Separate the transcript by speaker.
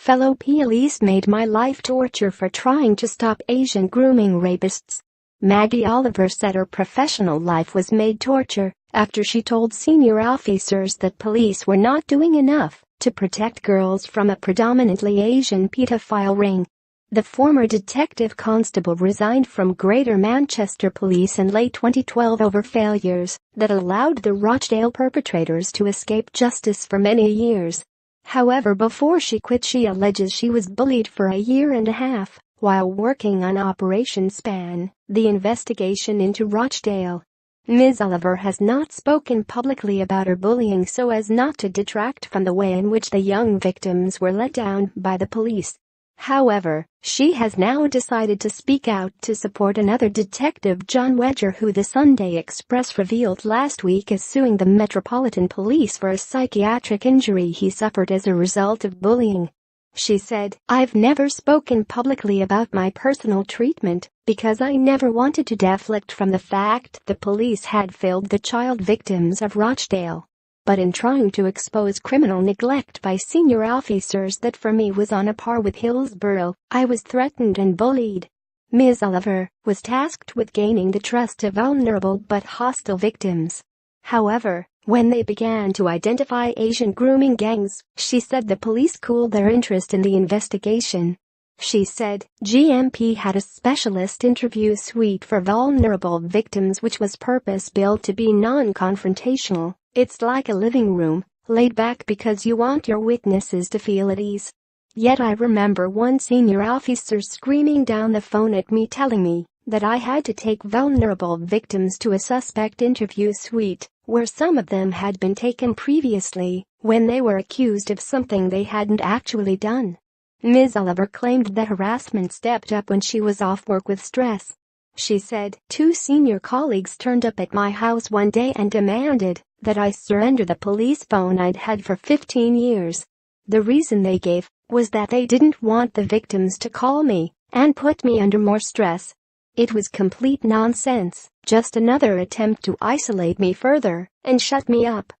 Speaker 1: fellow p.olice made my life torture for trying to stop Asian grooming rapists. Maggie Oliver said her professional life was made torture after she told senior officers that police were not doing enough to protect girls from a predominantly Asian pedophile ring. The former detective constable resigned from Greater Manchester Police in late 2012 over failures that allowed the Rochdale perpetrators to escape justice for many years. However, before she quit, she alleges she was bullied for a year and a half while working on Operation Span, the investigation into Rochdale. Ms. Oliver has not spoken publicly about her bullying so as not to detract from the way in which the young victims were let down by the police. However, she has now decided to speak out to support another detective, John Wedger, who the Sunday Express revealed last week is suing the Metropolitan Police for a psychiatric injury he suffered as a result of bullying. She said, "I've never spoken publicly about my personal treatment because I never wanted to deflect from the fact the police had failed the child victims of Rochdale. But in trying to expose criminal neglect by senior officers that for me was on a par with Hillsborough, I was threatened and bullied." Ms. Oliver was tasked with gaining the trust of vulnerable but hostile victims. However, when they began to identify Asian grooming gangs, she said the police cooled their interest in the investigation. She said, "GMP had a specialist interview suite for vulnerable victims which was purpose-built to be non-confrontational. It's like a living room, laid back because you want your witnesses to feel at ease." Yet I remember one senior officer screaming down the phone at me telling me that I had to take vulnerable victims to a suspect interview suite, where some of them had been taken previously, when they were accused of something they hadn't actually done. Ms. Oliver claimed the harassment stepped up when she was off work with stress. She said, "Two senior colleagues turned up at my house one day and demanded that I surrender the police phone I'd had for 15 years. The reason they gave was that they didn't want the victims to call me and put me under more stress. It was complete nonsense, just another attempt to isolate me further and shut me up."